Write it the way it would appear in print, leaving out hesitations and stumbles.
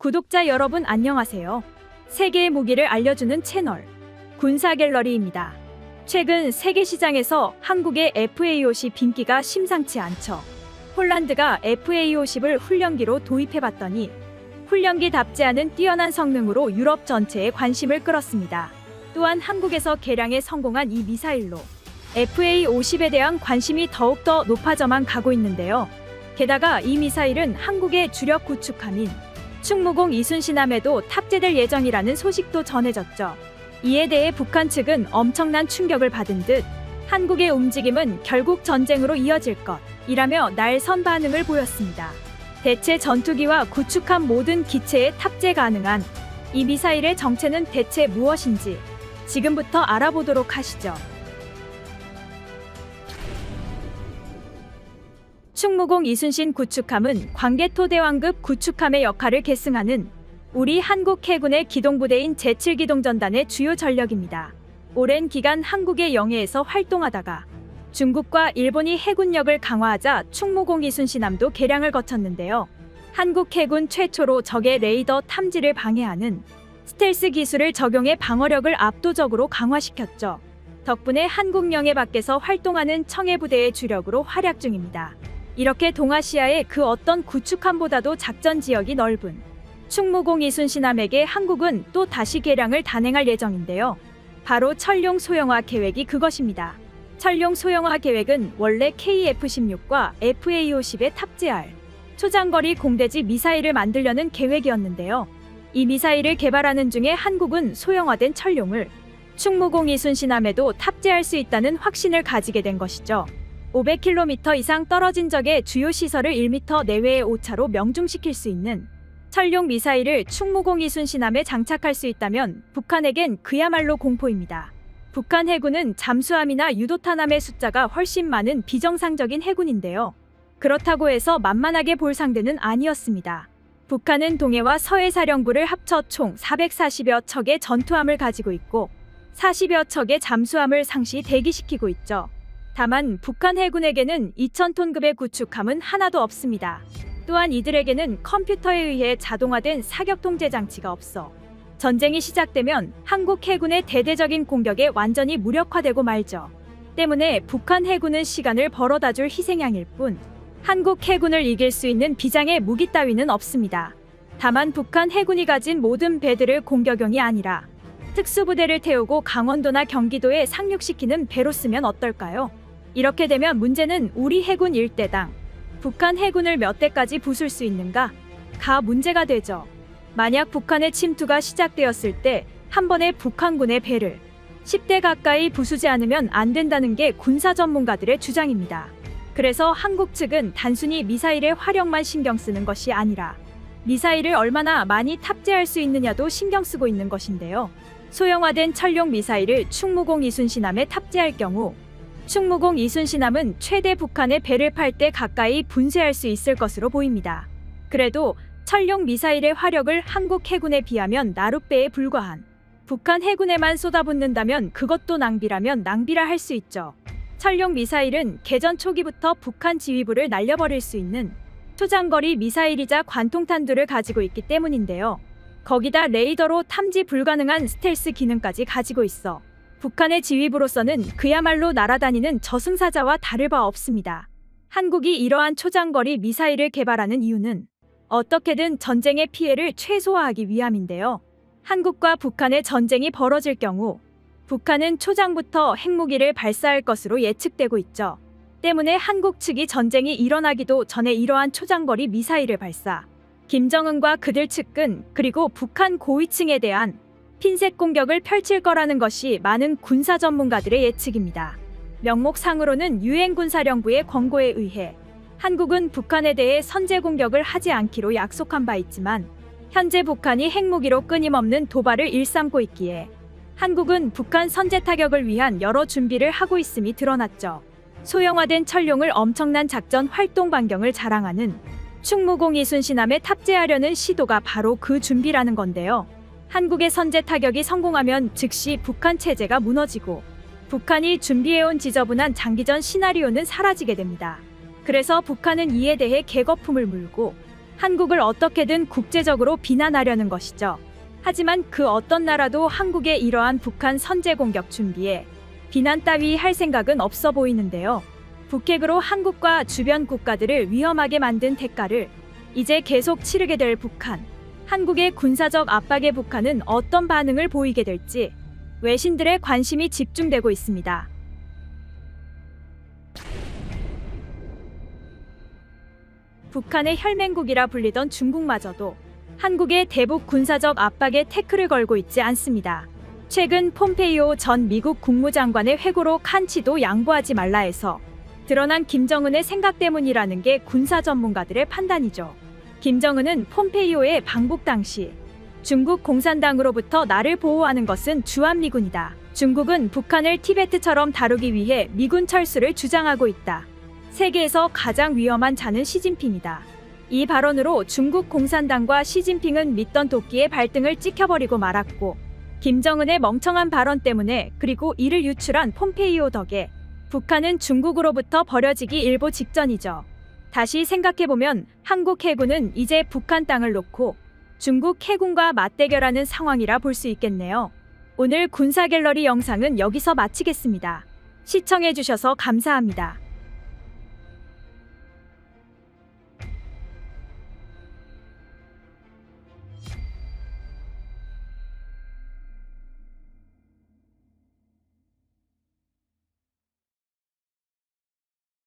구독자 여러분 안녕하세요. 세계의 무기를 알려주는 채널 군사갤러리입니다. 최근 세계 시장에서 한국의 FA-50 인기가 심상치 않죠. 폴란드가 FA-50을 훈련기로 도입해봤더니 훈련기답지 않은 뛰어난 성능으로 유럽 전체에 관심을 끌었습니다. 또한 한국에서 개량에 성공한 이 미사일로 FA-50에 대한 관심이 더욱더 높아져만 가고 있는데요. 게다가 이 미사일은 한국의 주력 구축함인 충무공 이순신함에도 탑재될 예정이라는 소식도 전해졌죠. 이에 대해 북한 측은 엄청난 충격을 받은 듯 한국의 움직임은 결국 전쟁으로 이어질 것이라며 날선 반응을 보였습니다. 대체 전투기와 구축함 모든 기체에 탑재 가능한 이 미사일의 정체는 대체 무엇인지 지금부터 알아보도록 하시죠. 충무공 이순신 구축함은 광개토대왕급 구축함의 역할을 계승하는 우리 한국 해군의 기동부대인 제7기동전단의 주요 전력입니다. 오랜 기간 한국의 영해에서 활동하다가 중국과 일본이 해군력을 강화하자 충무공 이순신함도 개량을 거쳤는데요. 한국 해군 최초로 적의 레이더 탐지를 방해하는 스텔스 기술을 적용해 방어력을 압도적으로 강화시켰죠. 덕분에 한국 영해 밖에서 활동하는 청해부대의 주력으로 활약 중입니다. 이렇게 동아시아의 그 어떤 구축함보다도 작전 지역이 넓은 충무공 이순신함에게 한국은 또 다시 개량을 단행할 예정인데요. 바로 철룡 소형화 계획이 그것입니다. 철룡 소형화 계획은 원래 KF-16과 FA-50에 탑재할 초장거리 공대지 미사일을 만들려는 계획이었는데요. 이 미사일을 개발하는 중에 한국은 소형화된 철룡을 충무공 이순신함에도 탑재할 수 있다는 확신을 가지게 된 것이죠. 500km 이상 떨어진 적의 주요 시설을 1m 내외의 오차로 명중시킬 수 있는 철룡 미사일을 충무공 이순신함에 장착할 수 있다면 북한에겐 그야말로 공포입니다. 북한 해군은 잠수함이나 유도탄함의 숫자가 훨씬 많은 비정상적인 해군인데요. 그렇다고 해서 만만하게 볼 상대는 아니었습니다. 북한은 동해와 서해 사령부를 합쳐 총 440여 척의 전투함을 가지고 있고 40여 척의 잠수함을 상시 대기시키고 있죠. 다만 북한 해군에게는 2000톤급의 구축함은 하나도 없습니다. 또한 이들에게는 컴퓨터에 의해 자동화된 사격 통제 장치가 없어 전쟁이 시작되면 한국 해군의 대대적인 공격에 완전히 무력화되고 말죠. 때문에 북한 해군은 시간을 벌어다 줄 희생양일 뿐 한국 해군을 이길 수 있는 비장의 무기 따위는 없습니다. 다만 북한 해군이 가진 모든 배들을 공격용이 아니라 특수부대를 태우고 강원도나 경기도에 상륙시키는 배로 쓰면 어떨까요? 이렇게 되면 문제는 우리 해군 1대당 북한 해군을 몇 대까지 부술 수 있는가가 문제가 되죠. 만약 북한의 침투가 시작되었을 때 한 번에 북한군의 배를 10대 가까이 부수지 않으면 안 된다는 게 군사 전문가들의 주장입니다. 그래서 한국 측은 단순히 미사일의 화력만 신경 쓰는 것이 아니라 미사일을 얼마나 많이 탑재할 수 있느냐도 신경 쓰고 있는 것인데요. 소형화된 철룡 미사일을 충무공 이순신함에 탑재할 경우 충무공 이순신함은 최대 북한의 배를 팔 때 가까이 분쇄할 수 있을 것으로 보입니다. 그래도 철룡 미사일의 화력을 한국 해군에 비하면 나룻배에 불과한 북한 해군에만 쏟아붓는다면 그것도 낭비라면 낭비라 할 수 있죠. 철룡 미사일은 개전 초기부터 북한 지휘부를 날려버릴 수 있는 초장거리 미사일이자 관통탄두를 가지고 있기 때문인데요. 거기다 레이더로 탐지 불가능한 스텔스 기능까지 가지고 있어 북한의 지휘부로서는 그야말로 날아다니는 저승사자와 다를 바 없습니다. 한국이 이러한 초장거리 미사일을 개발하는 이유는 어떻게든 전쟁의 피해를 최소화하기 위함인데요. 한국과 북한의 전쟁이 벌어질 경우 북한은 초장부터 핵무기를 발사할 것으로 예측되고 있죠. 때문에 한국 측이 전쟁이 일어나기도 전에 이러한 초장거리 미사일을 발사, 김정은과 그들 측근 그리고 북한 고위층에 대한 핀셋 공격을 펼칠 거라는 것이 많은 군사 전문가들의 예측입니다. 명목상으로는 유엔군사령부의 권고에 의해 한국은 북한에 대해 선제 공격을 하지 않기로 약속한 바 있지만 현재 북한이 핵무기로 끊임없는 도발을 일삼고 있기에 한국은 북한 선제 타격을 위한 여러 준비를 하고 있음이 드러났죠. 소형화된 철룡을 엄청난 작전 활동 반경을 자랑하는 충무공 이순신함에 탑재하려는 시도가 바로 그 준비라는 건데요. 한국의 선제 타격이 성공하면 즉시 북한 체제가 무너지고 북한이 준비해온 지저분한 장기전 시나리오는 사라지게 됩니다. 그래서 북한은 이에 대해 개거품을 물고 한국을 어떻게든 국제적으로 비난하려는 것이죠. 하지만 그 어떤 나라도 한국의 이러한 북한 선제 공격 준비에 비난 따위 할 생각은 없어 보이는데요. 북핵으로 한국과 주변 국가들을 위험하게 만든 대가를 이제 계속 치르게 될 북한. 한국의 군사적 압박에 북한은 어떤 반응을 보이게 될지 외신들의 관심이 집중되고 있습니다. 북한의 혈맹국이라 불리던 중국마저도 한국의 대북 군사적 압박에 태클을 걸고 있지 않습니다. 최근 폼페이오 전 미국 국무장관의 회고록 한치도 양보하지 말라 해서 드러난 김정은의 생각 때문이라는 게 군사 전문가들의 판단이죠. 김정은은 폼페이오의 방북 당시 중국 공산당으로부터 나를 보호하는 것은 주한미군이다. 중국은 북한을 티베트처럼 다루기 위해 미군 철수를 주장하고 있다. 세계에서 가장 위험한 자는 시진핑이다. 이 발언으로 중국 공산당과 시진핑은 믿던 도끼의 발등을 찍혀버리고 말았고, 김정은의 멍청한 발언 때문에 그리고 이를 유출한 폼페이오 덕에 북한은 중국으로부터 버려지기 일보 직전이죠. 다시 생각해보면 한국 해군은 이제 북한 땅을 놓고 중국 해군과 맞대결하는 상황이라 볼 수 있겠네요. 오늘 군사 갤러리 영상은 여기서 마치겠습니다. 시청해주셔서 감사합니다.